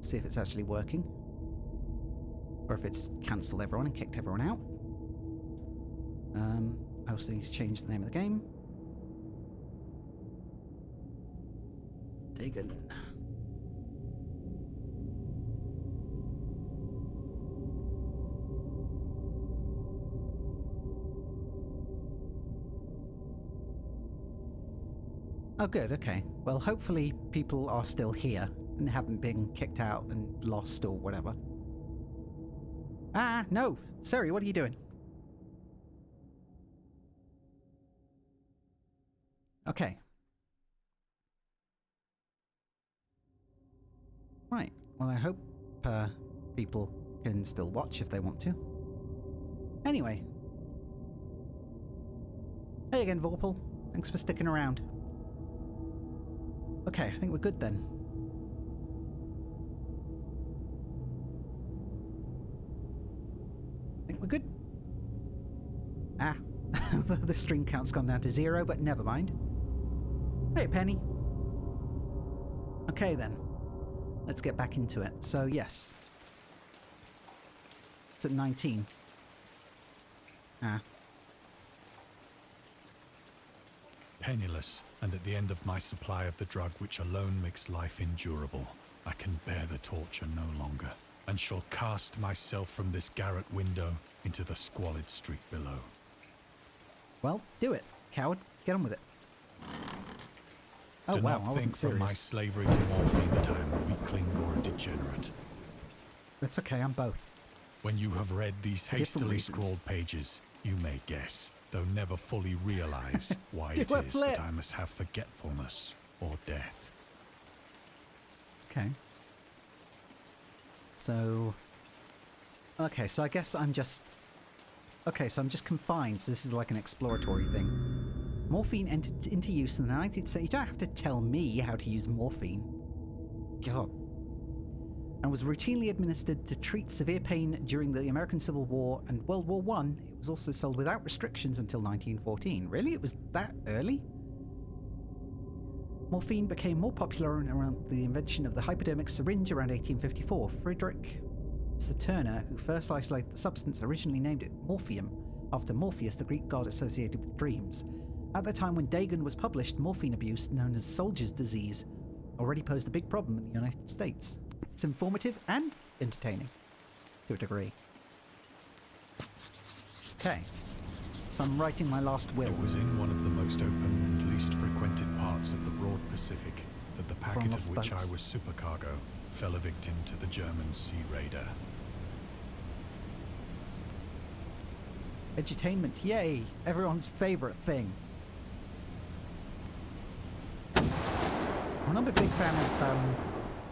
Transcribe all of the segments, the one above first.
See if it's actually working. Or if it's cancelled everyone and kicked everyone out. I also need to change the name of the game. Dagon. Oh good, okay. Well, hopefully people are still here and haven't been kicked out and lost or whatever. Ah, no! Sorry, what are you doing? Okay. Right. Well, I hope people can still watch if they want to. Anyway. Hey again, Vorpal. Thanks for sticking around. Okay, I think we're good then. I think we're good. Ah, the stream count's gone down to 0, but never mind. Hey, Penny. Okay then. Let's get back into it. So, yes. It's at 19. Ah. Penniless, and at the end of my supply of the drug which alone makes life endurable, I can bear the torture no longer, and shall cast myself from this garret window into the squalid street below. Well, do it, coward. Get on with it. Oh Do wow, not I wasn't think from serious. my slavery to morphine that I am a weakling or a degenerate. It's okay, I'm both. When you have read these For different hastily reasons. scrawled pages, you may guess, though never fully realize, why Do it a is flip. that I must have forgetfulness or death. Okay. So... Okay, so I guess I'm just... Okay, so I'm just confined, so this is like an exploratory thing. Morphine entered into use in the 19th century. You don't have to tell me how to use morphine. God. And was routinely administered to treat severe pain during the American Civil War and World War I. It was also sold without restrictions until 1914. Really? It was that early? Morphine became more popular around the invention of the hypodermic syringe around 1854. Friedrich Saturner, who first isolated the substance, originally named it morphium, after Morpheus, the Greek god associated with dreams. At the time when Dagon was published, morphine abuse, known as soldier's disease, already posed a big problem in the United States. It's informative and entertaining, to a degree. Okay, so I'm writing my last will. It was in one of the most open and least frequented parts of the broad Pacific that the packet lost of which boats. I was supercargo fell a victim to the German sea raider. Edutainment, yay! Everyone's favourite thing. I'm a big fan of,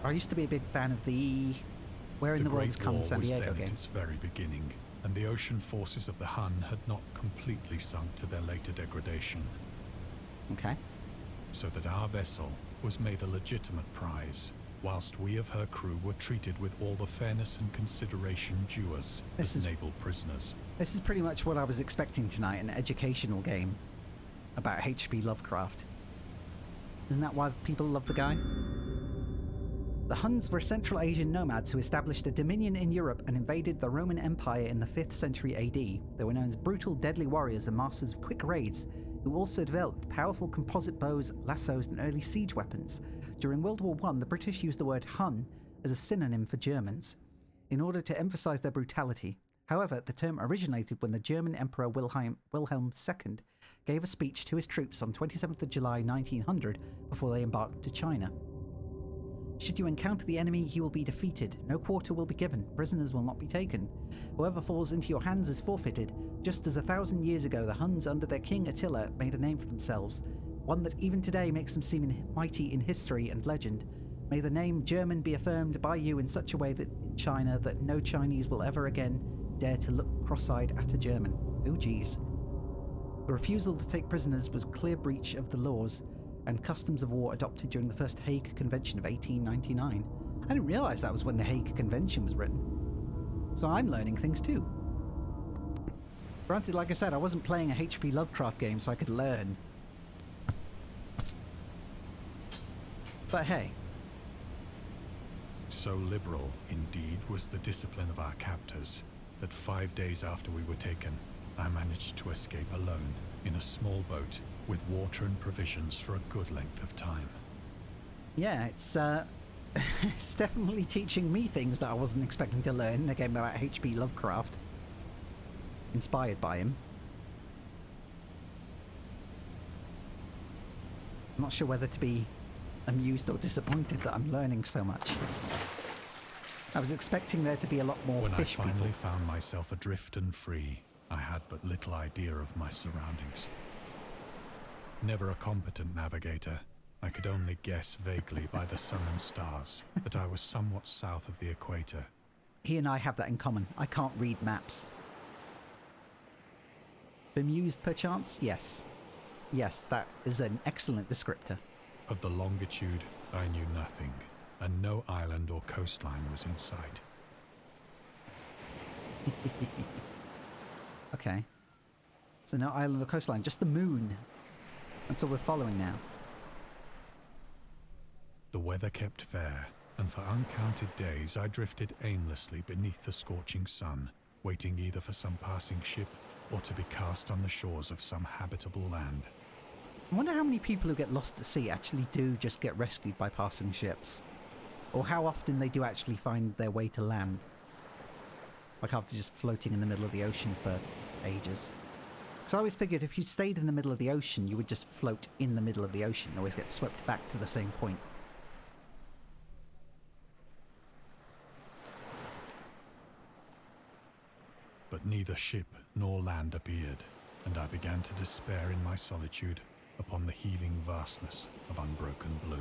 I used to be a big fan of the Where in the World's Great Come War San was Diego then game. at its very beginning, and the ocean forces of the Hun had not completely sunk to their later degradation, Okay. so that our vessel was made a legitimate prize, whilst we of her crew were treated with all the fairness and consideration due us This as is- naval prisoners. This is pretty much what I was expecting tonight, an educational game about H.P. Lovecraft. Isn't that why people love the guy? The Huns were Central Asian nomads who established a dominion in Europe and invaded the Roman Empire in the 5th century AD. They were known as brutal, deadly warriors and masters of quick raids, who also developed powerful composite bows, lassos, and early siege weapons. During World War I, the British used the word Hun as a synonym for Germans, in order to emphasize their brutality. However, the term originated when the German Emperor Wilhelm II gave a speech to his troops on 27th of July 1900 before they embarked to China. Should you encounter the enemy, you will be defeated. No quarter will be given. Prisoners will not be taken. Whoever falls into your hands is forfeited. Just as 1,000 years ago, the Huns under their king Attila made a name for themselves, one that even today makes them seem mighty in history and legend. May the name German be affirmed by you in such a way that in China that no Chinese will ever again dare to look cross-eyed at a German. Oh geez. The refusal to take prisoners was clear breach of the laws and customs of war adopted during the First Hague Convention of 1899. I didn't realise that was when the Hague Convention was written. So I'm learning things too. Granted, like I said, I wasn't playing a H.P. Lovecraft game so I could learn. But hey. So liberal, indeed, was the discipline of our captors that 5 days after we were taken, I managed to escape alone in a small boat with water and provisions for a good length of time. Yeah, it's it's definitely teaching me things that I wasn't expecting to learn in a game about H.P. Lovecraft. Inspired by him. I'm not sure whether to be amused or disappointed that I'm learning so much. I was expecting there to be a lot more fish When I finally people. found myself adrift and free, I had but little idea of my surroundings. Never a competent navigator, I could only guess vaguely by the sun and stars that I was somewhat south of the equator. He and I have that in common. I can't read maps. Bemused, perchance? Yes. Yes, that is an excellent descriptor. Of the longitude, I knew nothing, and no island or coastline was in sight. Okay. So no island or coastline, just the moon. That's all we're following now. The weather kept fair, and for uncounted days I drifted aimlessly beneath the scorching sun, waiting either for some passing ship or to be cast on the shores of some habitable land. I wonder how many people who get lost at sea actually do just get rescued by passing ships. Or how often they do actually find their way to land. Like after just floating in the middle of the ocean for ages. Because I always figured if you stayed in the middle of the ocean, you would just float in the middle of the ocean and always get swept back to the same point. But neither ship nor land appeared, and I began to despair in my solitude upon the heaving vastness of unbroken blue.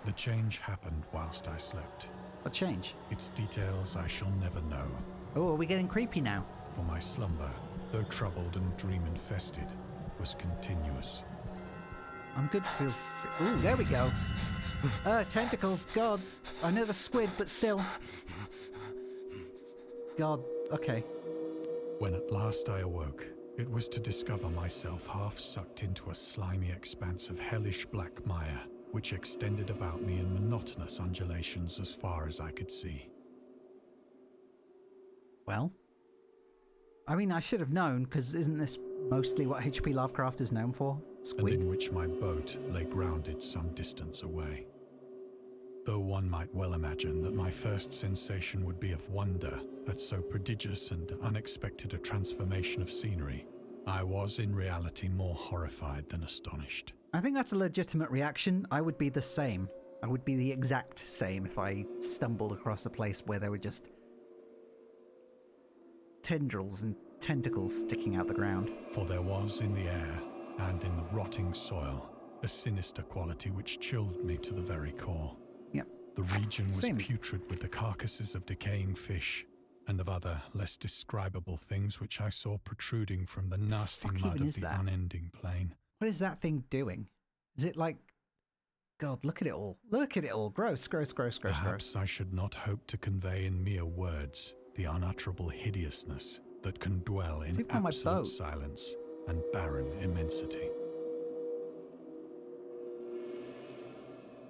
The change happened whilst I slept. What change? Its details I shall never know, Oh, are we getting creepy now? for my slumber, though troubled and dream-infested, was continuous. I'm good to feel... Ooh, there we go. Tentacles, God. I know the squid, but still. God, okay. When at last I awoke, it was to discover myself half sucked into a slimy expanse of hellish black mire, which extended about me in monotonous undulations as far as I could see. Well. I mean, I should have known, because isn't this mostly what H.P. Lovecraft is known for? Squid? And in which my boat lay grounded some distance away. Though one might well imagine that my first sensation would be of wonder at so prodigious and unexpected a transformation of scenery, I was in reality more horrified than astonished. I think that's a legitimate reaction. I would be the same. I would be the exact same if I stumbled across a place where there were just tendrils and tentacles sticking out the ground. For there was in the air and in the rotting soil a sinister quality which chilled me to the very core. Yep. The region was Same. putrid with the carcasses of decaying fish and of other less describable things which I saw protruding from the nasty Fuck mud even of is the that? unending plain. What is that thing doing? Is it like... God, look at it all. Look at it all. Gross, gross, gross, gross, gross. Perhaps I should not hope to convey in mere words the unutterable hideousness that can dwell in Sleep on my absolute boat. silence and barren immensity.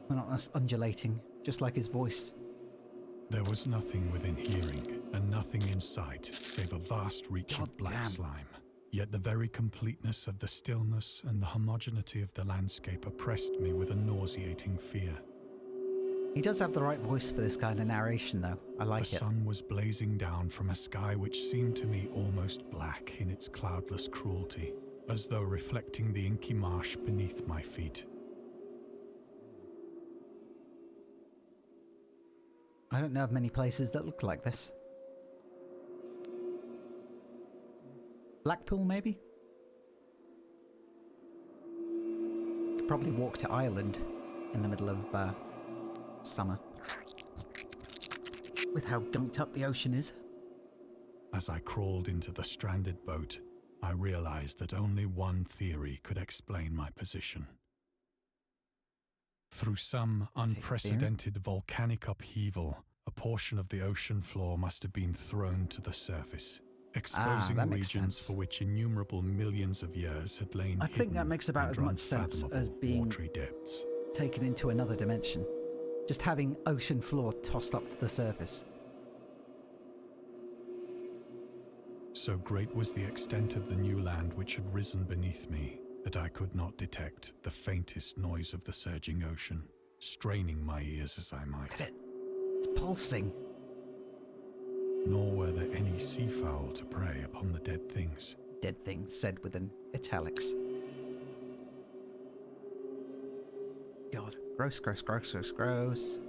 Monotonous undulating, just like his voice. There was nothing within hearing and nothing in sight save a vast reach God of black damn. slime. Yet the very completeness of the stillness and the homogeneity of the landscape oppressed me with a nauseating fear. He does have the right voice for this kind of narration, though. I like The it. sun was blazing down from a sky which seemed to me almost black in its cloudless cruelty, as though reflecting the inky marsh beneath my feet. I don't know of many places that look like this. Blackpool, maybe? Could probably walk to Ireland in the middle of summer. With how gunked up the ocean is. As I crawled into the stranded boat, I realized that only one theory could explain my position. Through some unprecedented volcanic upheaval, a portion of the ocean floor must have been thrown to the surface, exposing that makes regions sense. for which innumerable millions of years had lain I think that hidden makes about as under much sense as unfathomable being watery depths. taken into another dimension. Just having ocean floor tossed up to the surface. So great was the extent of the new land which had risen beneath me that I could not detect the faintest noise of the surging ocean, straining my ears as I might. Look at it. It's pulsing. Nor were there any seafowl to prey upon the dead things. Dead things, said with an italics. God, gross, gross, gross, gross, gross.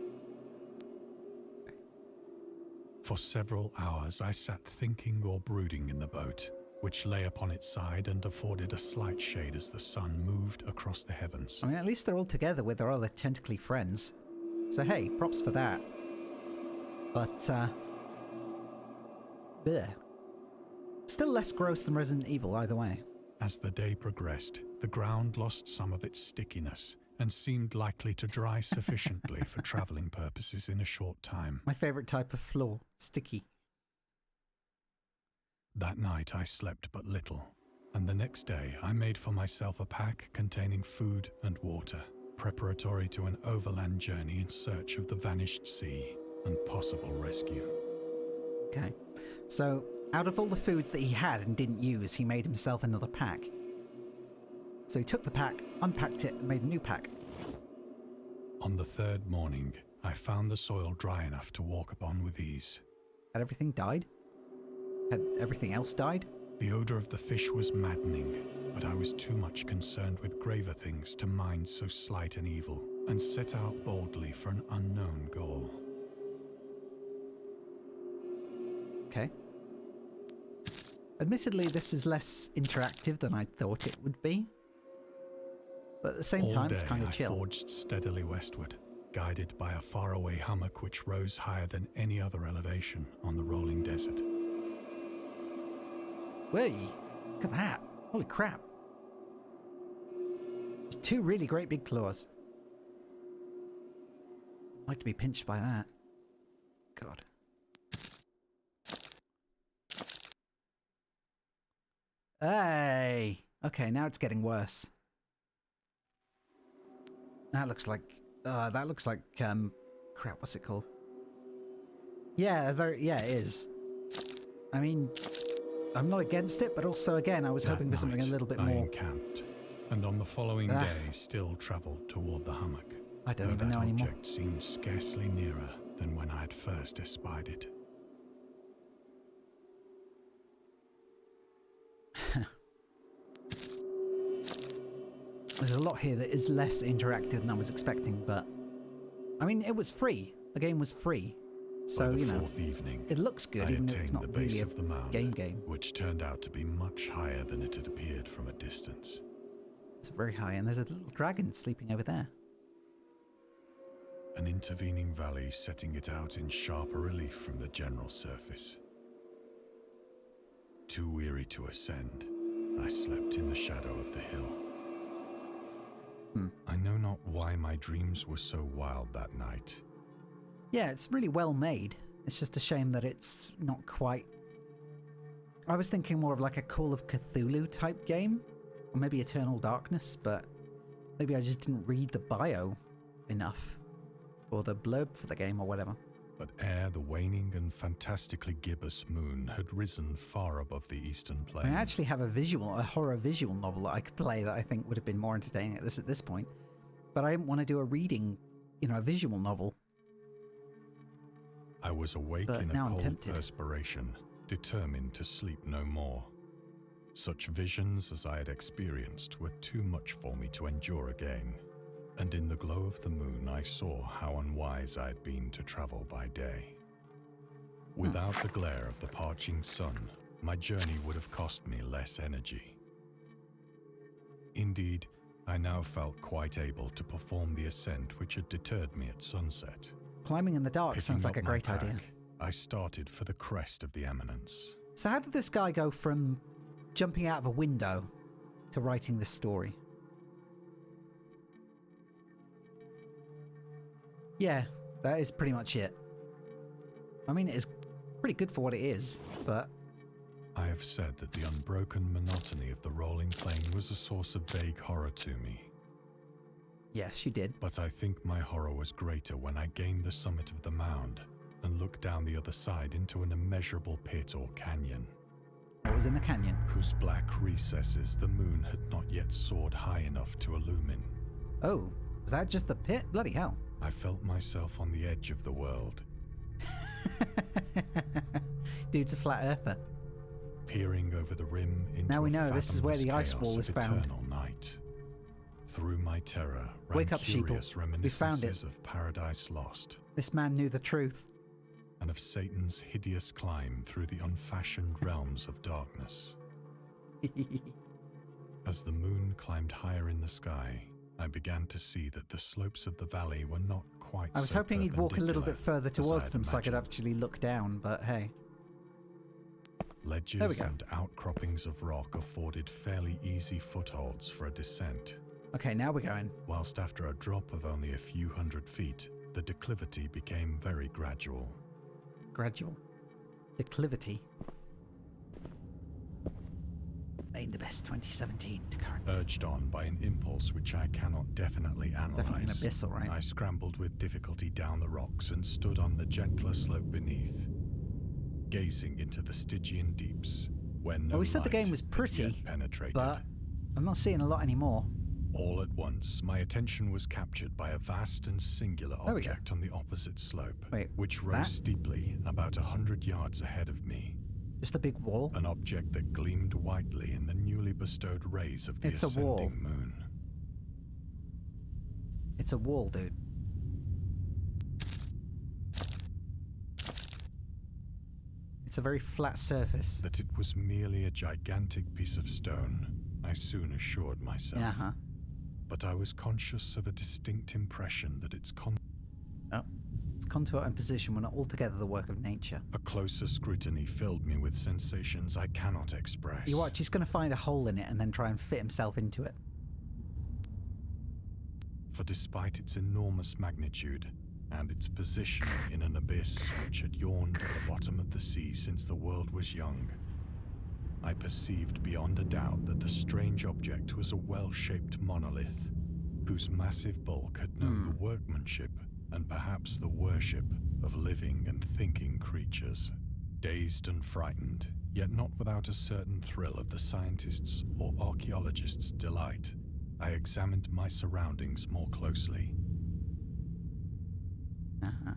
For several hours I sat thinking or brooding in the boat, which lay upon its side and afforded a slight shade as the sun moved across the heavens. I mean, at least they're all together with their other tentacly friends. So hey, props for that. But, bleh. Still less gross than Resident Evil, either way. As the day progressed, the ground lost some of its stickiness and seemed likely to dry sufficiently for travelling purposes in a short time. My favourite type of floor, sticky. That night I slept but little, and the next day I made for myself a pack containing food and water, preparatory to an overland journey in search of the vanished sea and possible rescue. Okay, so out of all the food that he had and didn't use, he made himself another pack. So he took the pack, unpacked it, and made a new pack. On the third morning, I found the soil dry enough to walk upon with ease. Had everything died? Had everything else died? The odour of the fish was maddening, but I was too much concerned with graver things to mind so slight an evil, and set out boldly for an unknown goal. Okay. Admittedly, this is less interactive than I thought it would be. But at the same time, it's kind of chill. I forged steadily westward, guided by a faraway hummock which rose higher than any other elevation on the rolling desert. Whey! Look at that! Holy crap! There's two really great big claws. I'd like to be pinched by that. God. Hey! Okay, now it's getting worse. That looks like crap, what's it called? Yeah, yeah, it is. I mean, I'm not against it, but also again, I was hoping for something a little bit more. I encamped, and on the following day still travelled toward the hummock. I don't even know anymore. That object seemed scarcely nearer than when I had first espied it. There's a lot here that is less interactive than I was expecting, but I mean, it was free. The game was free, so you know, fourth evening, it looks good, even though it's not really of the mound, game. Which turned out to be much higher than it had appeared from a distance. It's very high, and there's a little dragon sleeping over there. An intervening valley setting it out in sharper relief from the general surface. Too weary to ascend, I slept in the shadow of the hill. I know not why my dreams were so wild that night. Yeah, it's really well made. It's just a shame that it's not quite... I was thinking more of like a Call of Cthulhu type game, or maybe Eternal Darkness, but maybe I just didn't read the bio enough, or the blurb for the game or whatever. But ere the waning and fantastically gibbous moon had risen far above the eastern plain. I actually have a horror visual novel that I could play that I think would have been more entertaining at this point. But I didn't want to do a reading, a visual novel. I was awake in a cold perspiration, determined to sleep no more. Such visions as I had experienced were too much for me to endure again. And in the glow of the moon I saw how unwise I had been to travel by day. Without the glare of the parching sun, my journey would have cost me less energy. Indeed, I now felt quite able to perform the ascent which had deterred me at sunset. Climbing in the dark sounds like a great idea. I started for the crest of the eminence. So how did this guy go from jumping out of a window to writing this story? Yeah, that is pretty much it. I mean, it is pretty good for what it is, but... I have said that the unbroken monotony of the rolling plain was a source of vague horror to me. Yes, you did. But I think my horror was greater when I gained the summit of the mound and looked down the other side into an immeasurable pit or canyon, What was in the canyon? whose black recesses the moon had not yet soared high enough to illumine. Oh, was that just the pit? Bloody hell. I felt myself on the edge of the world, Dude's a flat earther. peering over the rim into Now we a know this is where the fathomless ice chaos wall is of found. eternal night. Through my terror ran Wake up, sheeple. curious We found reminiscences it. of Paradise Lost This man knew the truth. and of Satan's hideous climb through the unfashioned realms of darkness. As the moon climbed higher in the sky, I began to see that the slopes of the valley were not quite I was so hoping he'd walk a little bit perpendicular further as I towards had them so I could imagined. actually look down, but hey. There we Ledges go. and outcroppings of rock afforded fairly easy footholds for a descent, Okay, now we're going. whilst after a drop of only a few hundred feet, the declivity became very gradual. Gradual. Declivity. Made the best 2017 to current. Urged on by an impulse which I cannot definitely Definitely an analyze, abyssal, right? I scrambled with difficulty down the rocks and stood on the gentler slope beneath, gazing into the Stygian deeps, where no Well, we said the light game was had pretty, yet penetrated. but I'm not seeing a lot anymore. All at once, my attention was captured by a vast and singular There we go. object on the opposite slope, Wait, which rose that? steeply about 100 yards ahead of me. Just a big wall. An object that gleamed whitely in the newly bestowed rays of the It's a wall. ascending moon. It's a wall, dude. It's a very flat surface. That it was merely a gigantic piece of stone, I soon assured myself. Uh-huh. But I was conscious of a distinct impression that its Oh. Its contour and position were not altogether the work of nature. a closer scrutiny filled me with sensations I cannot express. You watch, he's going to find a hole in it and then try and fit himself into it. For despite its enormous magnitude and its position in an abyss which had yawned at the bottom of the sea since the world was young, I perceived beyond a doubt that the strange object was a well-shaped monolith, whose massive bulk had known the workmanship and perhaps the worship of living and thinking creatures. Dazed and frightened, yet not without a certain thrill of the scientist's or archaeologist's delight, I examined my surroundings more closely. Uh-huh.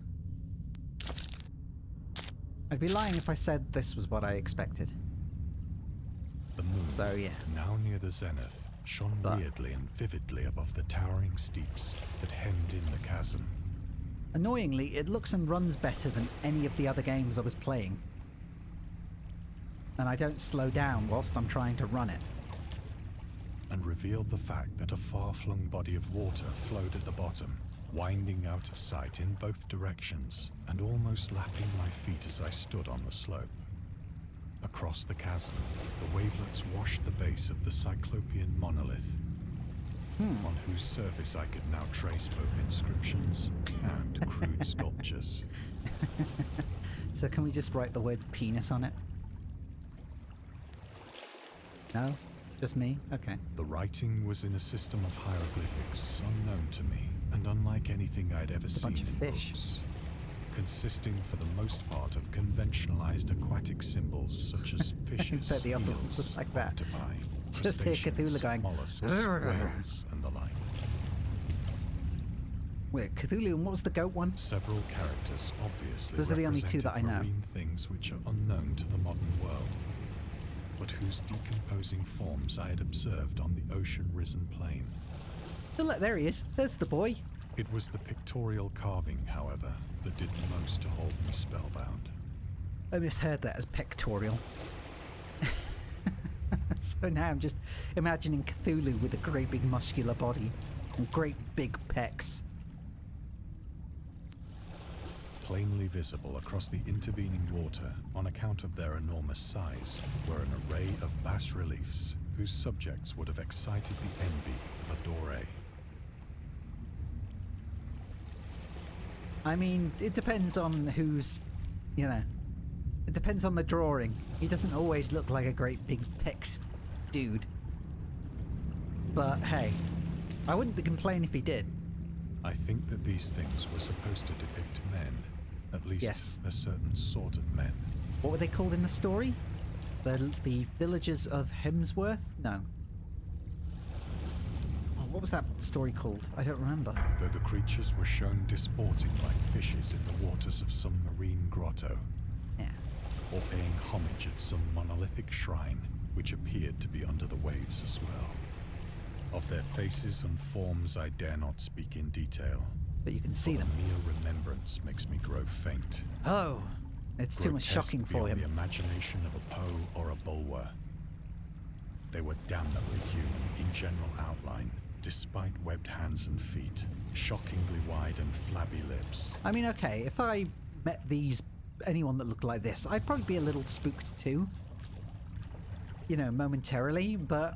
I'd be lying if I said this was what I expected. The moon, So, yeah. now near the zenith, shone But- weirdly and vividly above the towering steeps that hemmed in the chasm. Annoyingly, it looks and runs better than any of the other games I was playing. And I don't slow down whilst I'm trying to run it. And revealed the fact that a far-flung body of water flowed at the bottom, winding out of sight in both directions and almost lapping my feet as I stood on the slope. Across the chasm, the wavelets washed the base of the cyclopean monolith, on whose surface I could now trace both inscriptions and crude sculptures. So can we just write the word penis on it? No? Just me? Okay. The writing was in a system of hieroglyphics unknown to me and unlike anything I'd ever It's a bunch seen of in fish. books, consisting for the most part of conventionalized aquatic symbols such as fishes, bet the other ones eels, was like that. octopi, Just hear crustaceans, Cthulhu going, mollusks, "Grr." whales, and the like. Wait, Cthulhu, and what was the goat one? Several characters obviously Those are the only two that I know. marine things which are unknown to the modern world, but whose decomposing forms I had observed on the ocean-risen plain. Oh, look, there he is. There's the boy. It was the pictorial carving, however, that did most to hold me spellbound. I misheard that as pectorial. So now I'm just imagining Cthulhu with a great big muscular body and great big pecs. Plainly visible across the intervening water, on account of their enormous size, were an array of bas-reliefs whose subjects would have excited the envy of a Doré. I mean, it depends on who's, you know, it depends on the drawing. He doesn't always look like a great big pecs dude. But hey, I wouldn't be complaining if he did. I think that these things were supposed to depict men. At least Yes. a certain sort of men. What were they called in the story? The villagers of Hemsworth? No. Oh, what was that story called? I don't remember. Though the creatures were shown disporting like fishes in the waters of some marine grotto. Yeah. Or paying homage at some monolithic shrine, which appeared to be under the waves as well. Of their faces and forms I dare not speak in detail. But you can see For them. the mere remembrance makes me grow faint. Oh, it's too much Grotesque shocking for beyond him. the imagination of a Poe or a Bulwer. They were damnably human in general outline, despite webbed hands and feet, shockingly wide and flabby lips. I mean, okay, if I met anyone that looked like this, I'd probably be a little spooked too. You know, momentarily, but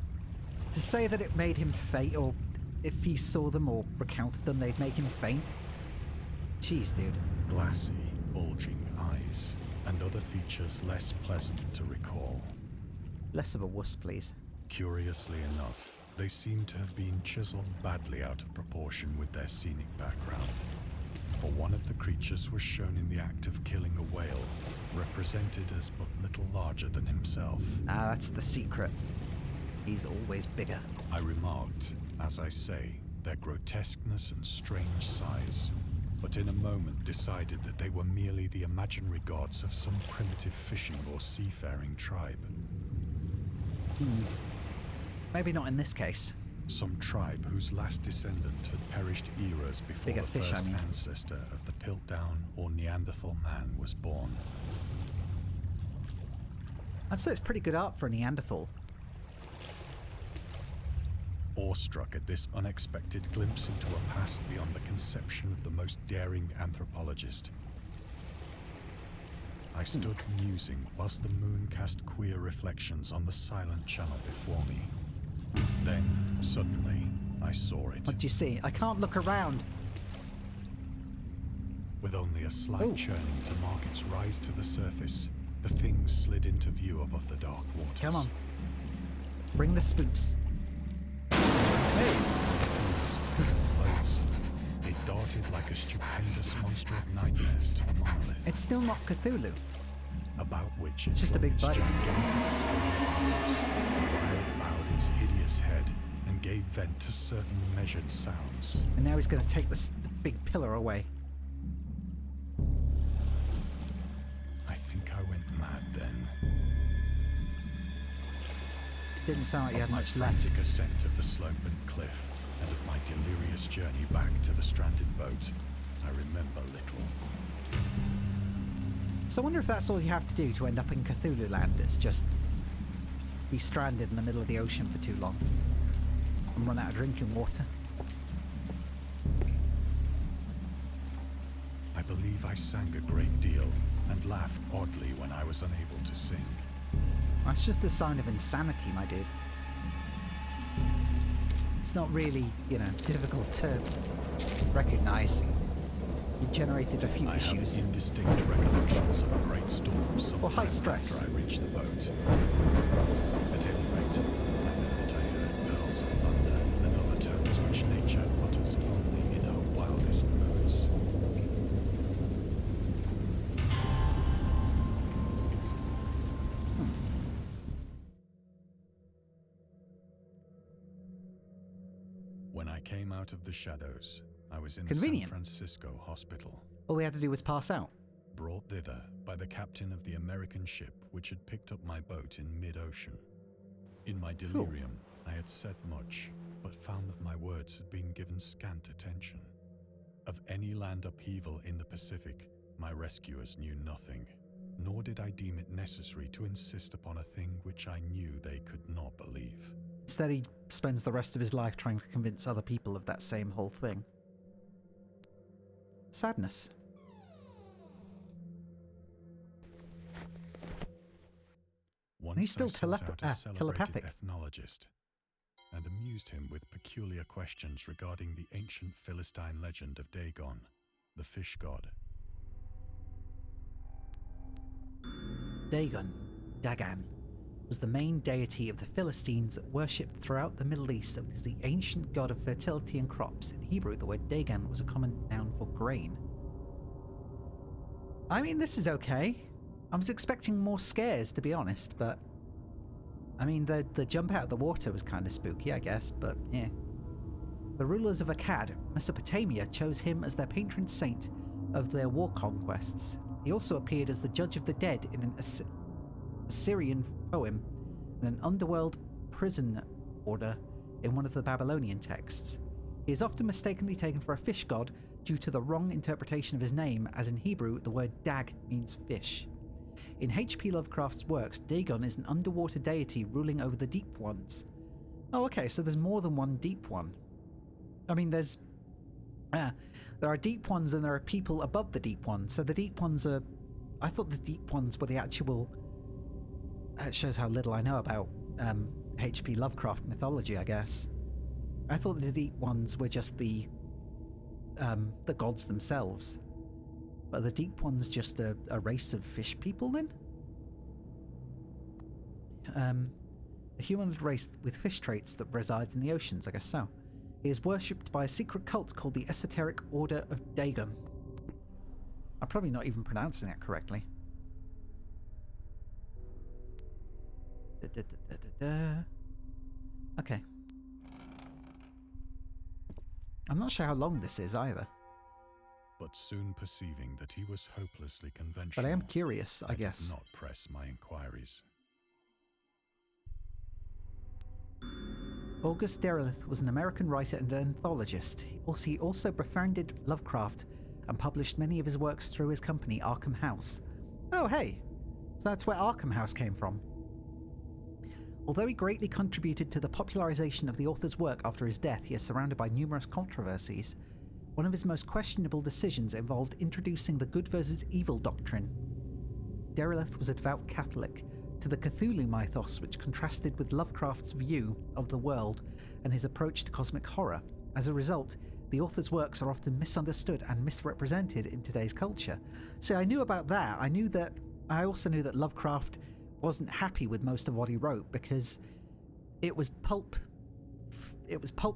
to say that it made him faint, or if he saw them or recounted them, they'd make him faint. Jeez, dude. Glassy, bulging eyes, and other features less pleasant to recall. Less of a wuss, please. Curiously enough, they seem to have been chiseled badly out of proportion with their scenic background. For one of the creatures was shown in the act of killing a whale, represented as but little larger than himself. Ah, that's the secret. He's always bigger. I remarked, as I say, their grotesqueness and strange size, but in a moment decided that they were merely the imaginary gods of some primitive fishing or seafaring tribe. Maybe not in this case. Some tribe whose last descendant had perished eras before Bigger the fish, first I mean. ancestor of the Piltdown or Neanderthal man was born. I'd say it's pretty good art for a Neanderthal. Awestruck at this unexpected glimpse into a past beyond the conception of the most daring anthropologist, I stood musing whilst the moon cast queer reflections on the silent channel before me. Then, suddenly, I saw it. What do you see? I can't look around. With only a slight Ooh. churning to mark its rise to the surface, the thing slid into view above the dark waters. Come on. Bring the spoops. Loathsome, it darted like a stupendous monster of nightmares to the monolith, It's still not Cthulhu. about which it It's just a flung big its bite. gigantic scaly arms, while it bowed its hideous head and gave vent to certain measured sounds. And now he's going to take the big pillar away. I think I went mad then. Didn't sound like you had My much left. frantic ascent of the slope and cliff, and of my delirious journey back to the stranded boat, I remember little. So I wonder if that's all you have to do to end up in Cthulhu land. It's just be stranded in the middle of the ocean for too long and run out of drinking water. I believe I sang a great deal and laughed oddly when I was unable to sing. That's just a sign of insanity, my dude. It's not really, you know, difficult to recognize. You've generated a few I have issues. indistinct recollections of a great storm sometime high stress. after I reached the boat. At any rate, I know that I heard pearls of thunder and other tones which nature utters only in her wildest moods. When I came out of the shadows, I was in the San Convenient. Francisco hospital, All we had to do was pass out. brought thither by the captain of the American ship which had picked up my boat in mid-ocean. In my delirium, I had said much, but found that my words had been given scant attention. Of any land upheaval in the Pacific, my rescuers knew nothing, nor did I deem it necessary to insist upon a thing which I knew they could not believe. Instead, he spends the rest of his life trying to convince other people of that same whole thing. Sadness. Once he's still I sought out a celebrated telepathic. ethnologist and amused him with peculiar questions regarding the ancient Philistine legend of Dagon, the fish god. Dagon. Dagon. was the main deity of the Philistines worshipped throughout the Middle East. It was the ancient god of fertility and crops. In Hebrew, the word Dagon was a common noun for grain. I mean, this is okay. I was expecting more scares, to be honest, but... I mean, the jump out of the water was kind of spooky, I guess, but yeah. The rulers of Akkad, Mesopotamia, chose him as their patron saint of their war conquests. He also appeared as the judge of the dead in an Assyrian poem and an underworld prison order in one of the Babylonian texts. He is often mistakenly taken for a fish god due to the wrong interpretation of his name, as in Hebrew the word dag means fish. In H.P. Lovecraft's works, Dagon is an underwater deity ruling over the deep ones. Oh, okay, so there's more than one deep one. I mean, there are deep ones and there are people above the deep ones. So the deep ones are... I thought the deep ones were the actual... It shows how little I know about H.P. Lovecraft mythology, I guess. I thought the deep ones were just the gods themselves. But are the deep ones just a race of fish people, then? A humanoid race with fish traits that resides in the oceans, I guess so. He is worshipped by a secret cult called the Esoteric Order of Dagon. I'm probably not even pronouncing that correctly. Okay. I'm not sure how long this is either. But soon perceiving that he was hopelessly conventional, But I am curious, I guess. did not press my inquiries. August Derleth was an American writer and anthologist. He also befriended Lovecraft and published many of his works through his company, Arkham House. Oh, hey! So that's where Arkham House came from. Although he greatly contributed to the popularization of the author's work after his death, he is surrounded by numerous controversies. One of his most questionable decisions involved introducing the good versus evil doctrine. Derleth was a devout Catholic to the Cthulhu mythos, which contrasted with Lovecraft's view of the world and his approach to cosmic horror. As a result, the author's works are often misunderstood and misrepresented in today's culture. So I knew about that. I also knew that Lovecraft wasn't happy with most of what he wrote because it was pulp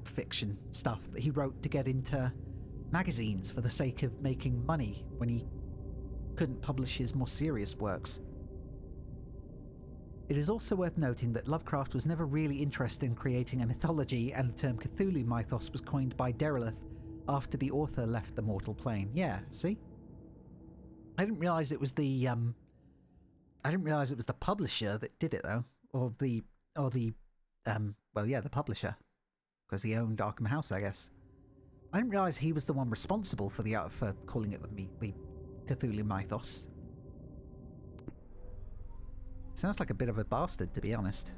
fiction stuff that he wrote to get into magazines for the sake of making money when he couldn't publish his more serious works. It is also worth noting that Lovecraft was never really interested in creating a mythology, and the term Cthulhu mythos was coined by Derleth after the author left the mortal plane. Yeah, see? I didn't realize it was the publisher that did it though, the publisher, because he owned Arkham House, I guess. I didn't realize he was the one responsible for calling it the Cthulhu mythos. Sounds like a bit of a bastard, to be honest.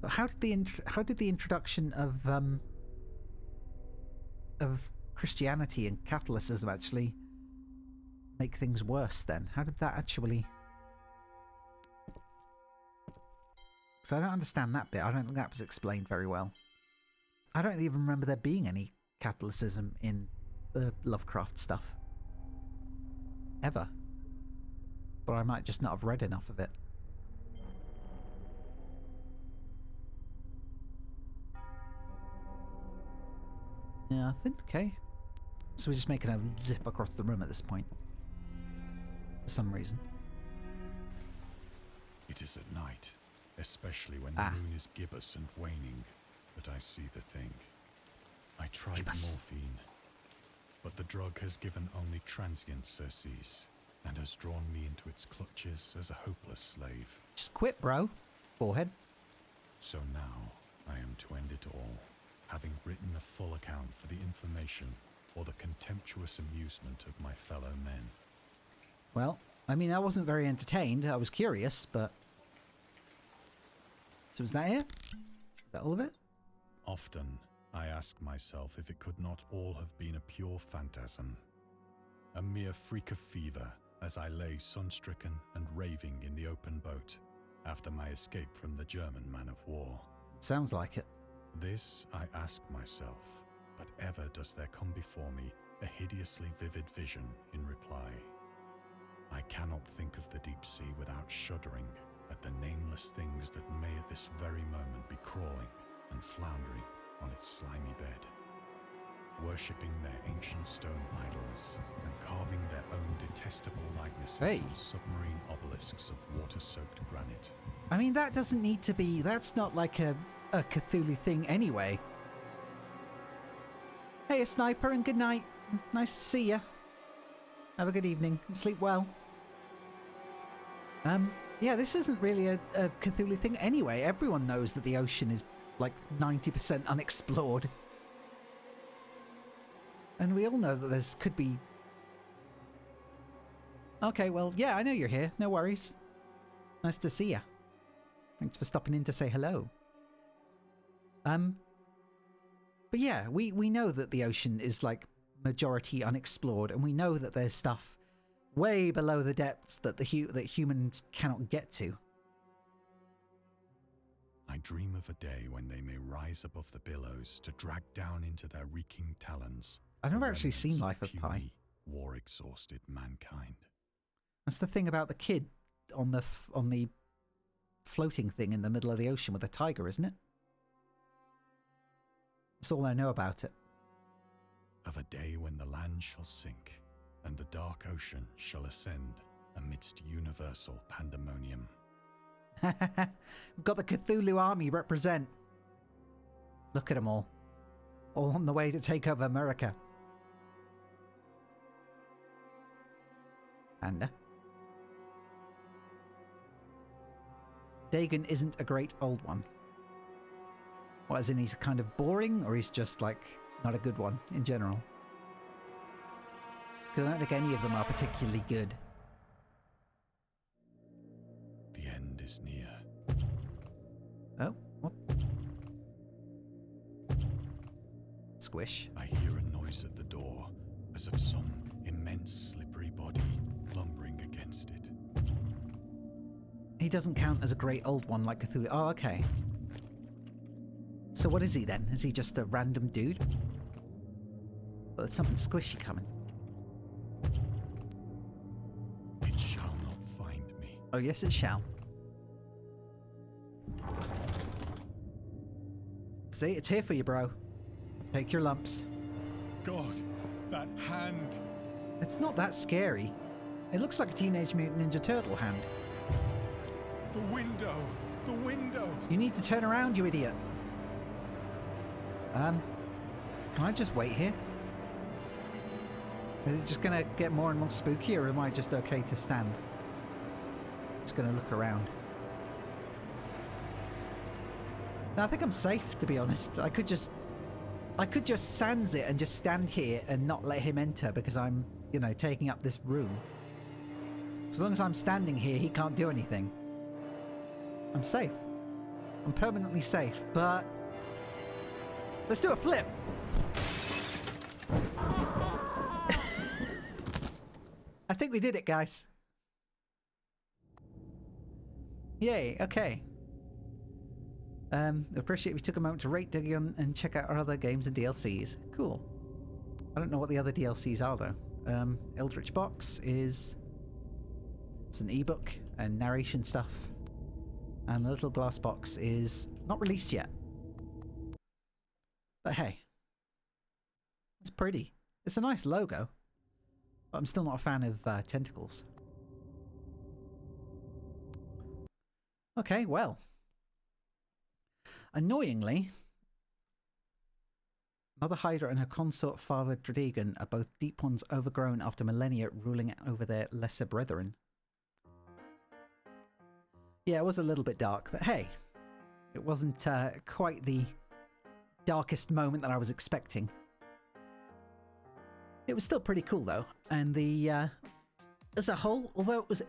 But how did the introduction of Christianity and Catholicism actually make things worse then? How did that actually... So I don't understand that bit. I don't think that was explained very well. I don't even remember there being any Catholicism in the Lovecraft stuff. Ever. But I might just not have read enough of it. Yeah, I think, okay. So we're just making a zip across the room at this point. For some reason. It is at night, especially when the moon is gibbous and waning, that I see the thing. I tried morphine, but the drug has given only transient surcease, and has drawn me into its clutches as a hopeless slave. Just quit, bro. Forehead. So now, I am to end it all, having written a full account for the information or the contemptuous amusement of my fellow men. Well, I mean, I wasn't very entertained. I was curious, but... So was that it? Is that all of it? Often, I ask myself if it could not all have been a pure phantasm. A mere freak of fever, as I lay sun-stricken and raving in the open boat after my escape from the German man-of-war. Sounds like it. This I ask myself, but ever does there come before me a hideously vivid vision in reply. I cannot think of the deep sea without shuddering, at the nameless things that may at this very moment be crawling and floundering on its slimy bed, worshipping their ancient stone idols and carving their own detestable likenesses on submarine obelisks of water-soaked granite. I mean, that doesn't need to be... That's not like a Cthulhu thing anyway. Hey, a sniper, and good night. Nice to see ya. Have a good evening and sleep well. Yeah, this isn't really a Cthulhu thing anyway. Everyone knows that the ocean is like 90% unexplored. And we all know that there's could be... Okay, well, yeah, I know you're here. No worries. Nice to see ya. Thanks for stopping in to say hello. But yeah, we know that the ocean is like majority unexplored, and we know that there's stuff way below the depths that that humans cannot get to. I dream of a day when they may rise above the billows to drag down into their reeking talons. I've never actually seen Life of Pi. War-exhausted mankind. That's the thing about the kid on the floating thing in the middle of the ocean with a tiger, isn't it? That's all I know about it. Of a day when the land shall sink and the dark ocean shall ascend amidst universal pandemonium. Got the Cthulhu army represent. Look at them all on the way to take over America. And Dagon isn't a great old one. What, as in he's kind of boring, or he's just like not a good one in general? Because I don't think any of them are particularly good. The end is near. Oh, what? Squish. I hear a noise at the door, as of some immense slippery body lumbering against it. He doesn't count as a great old one like Cthulhu. Oh, okay. So what is he then? Is he just a random dude? Well, there's something squishy coming. It shall not find me. Oh, yes, it shall. See, it's here for you, bro. Take your lumps. God, that hand! It's not that scary. It looks like a Teenage Mutant Ninja Turtle hand. The window! The window! You need to turn around, you idiot. Can I just wait here? Is it just gonna get more and more spooky, or am I just okay to stand? Just gonna look around. No, I think I'm safe, to be honest. I could just sans it and just stand here and not let him enter because I'm, you know, taking up this room. As long as I'm standing here, he can't do anything. I'm safe. I'm permanently safe, but... Let's do a flip! I think we did it, guys. Yay, okay. Appreciate if you took a moment to rate Dagon and check out our other games and DLCs. Cool. I don't know what the other DLCs are, though. Eldritch Box is... It's an ebook and narration stuff. And the Little Glass Box is not released yet. But hey. It's pretty. It's a nice logo. But I'm still not a fan of tentacles. Okay, well. Annoyingly, Mother Hydra and her consort Father Dagon are both deep ones overgrown after millennia ruling over their lesser brethren. Yeah, it was a little bit dark, but hey, it wasn't quite the darkest moment that I was expecting. It was still pretty cool though, and the as a whole, although it was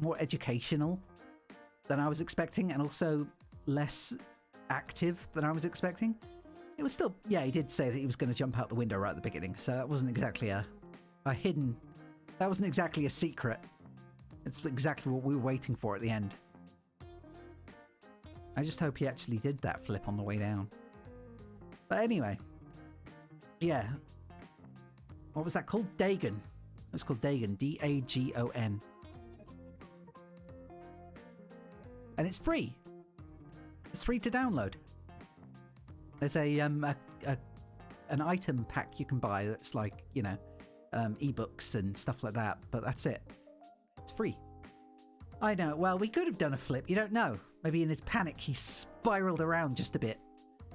more educational than I was expecting, and also less active than I was expecting, it was still, yeah, he did say that he was going to jump out the window right at the beginning, so that wasn't exactly a hidden, that wasn't exactly a secret. It's exactly what we were waiting for at the end. I just hope he actually did that flip on the way down. But anyway, yeah. What was that called? Dagon. It was called Dagon. D-A-G-O-N. And it's free. It's free to download. There's an item pack you can buy that's like, you know, ebooks and stuff like that, but that's it. It's free. I know. Well, we could have done a flip. You don't know. Maybe in his panic, he spiraled around just a bit.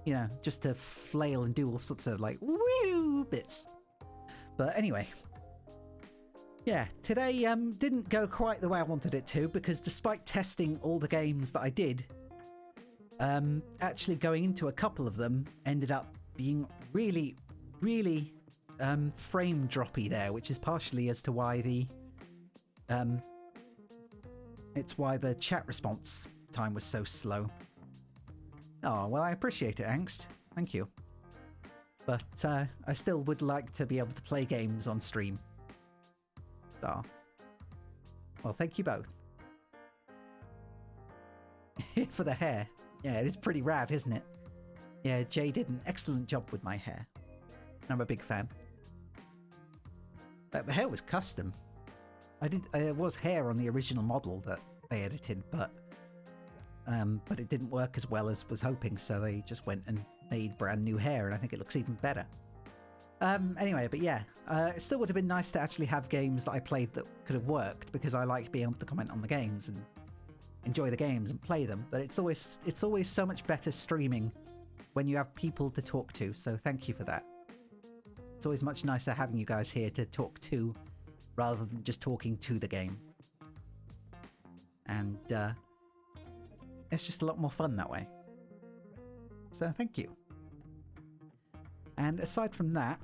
You know, just to flail and do all sorts of like woo bits. But anyway, yeah, today didn't go quite the way I wanted it to, because despite testing all the games that I did, actually going into a couple of them ended up being really, really frame droppy there, which is partially as to why it's why the chat response time was so slow. Oh, well, I appreciate it, Angst. Thank you. But I still would like to be able to play games on stream. Oh. Well, thank you both. For the hair. Yeah, it is pretty rad, isn't it? Yeah, Jay did an excellent job with my hair. I'm a big fan. But the hair was custom. There was hair on the original model that they edited, but it didn't work as well as was hoping, so they just went and made brand new hair, and I think it looks even better. Anyway, but yeah, it still would have been nice to actually have games that I played that could have worked, because I like being able to comment on the games and enjoy the games and play them, but it's always so much better streaming when you have people to talk to, so thank you for that. It's always much nicer having you guys here to talk to, rather than just talking to the game. And it's just a lot more fun that way. So thank you. And aside from that,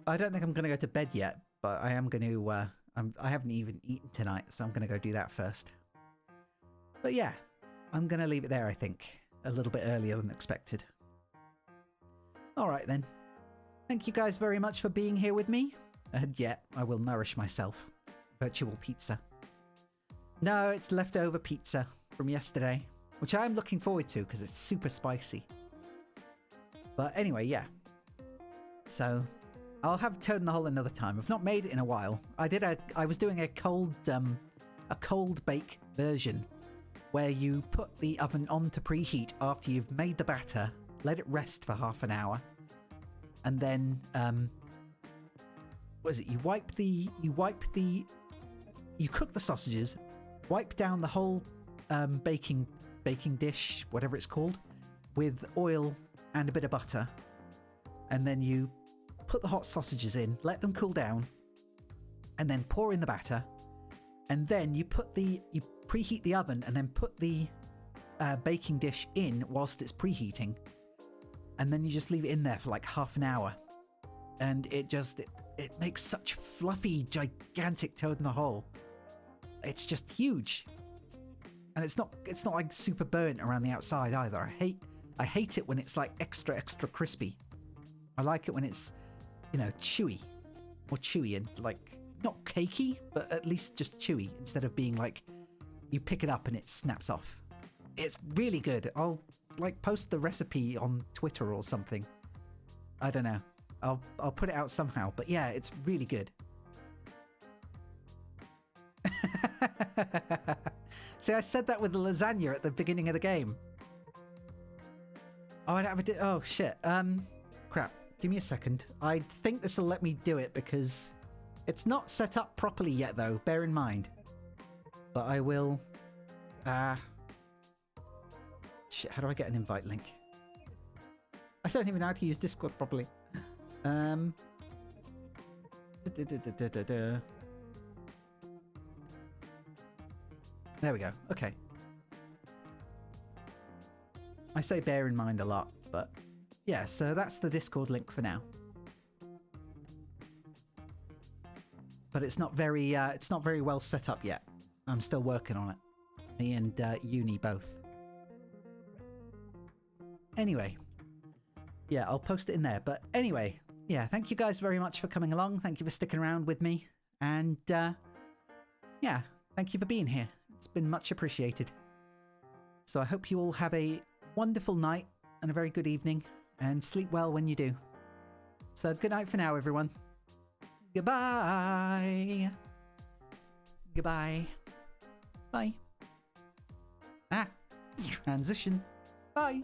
I don't think I'm going to go to bed yet, but I am going to, I haven't even eaten tonight, so I'm going to go do that first. But yeah, I'm going to leave it there, I think. A little bit earlier than expected. Alright then. Thank you guys very much for being here with me. And yeah, I will nourish myself. Virtual pizza. No, it's leftover pizza from yesterday, which I'm looking forward to because it's super spicy. But anyway, yeah. So, I'll have Toad in the Hole another time. I've not made it in a while. I was doing a cold bake version where you put the oven on to preheat after you've made the batter, let it rest for half an hour, and then what is it? You cook the sausages, wipe down the whole baking dish, whatever it's called, with oil and a bit of butter, and then you put the hot sausages in, let them cool down, and then pour in the batter, and then you preheat the oven and then put the baking dish in whilst it's preheating, and then you just leave it in there for like half an hour, and it makes such fluffy, gigantic Toad in the Hole. It's just huge, and it's not like super burnt around the outside either. I hate it when it's like extra crispy. I like it when it's, you know, more chewy and like not cakey, but at least just chewy, instead of being like you pick it up and it snaps off. It's really good. I'll like post the recipe on Twitter or something. I don't know. I'll put it out somehow. But yeah, it's really good. See, I said that with the lasagna at the beginning of the game. Oh, I don't have a... Oh, shit. Crap. Give me a second. I think this will let me do it because it's not set up properly yet, though. Bear in mind. But I will... Shit, how do I get an invite link? I don't even know how to use Discord properly. There we go. Okay. I say bear in mind a lot, but yeah, so that's the Discord link for now. But it's not very well set up yet. I'm still working on it. Me and Uni both. Anyway, yeah, I'll post it in there. But anyway, yeah, thank you guys very much for coming along. Thank you for sticking around with me. And yeah, thank you for being here. It's been much appreciated. So I hope you all have a wonderful night and a very good evening, and sleep well when you do. So good night for now, everyone. Goodbye. Goodbye. Bye. Ah. Transition. Bye.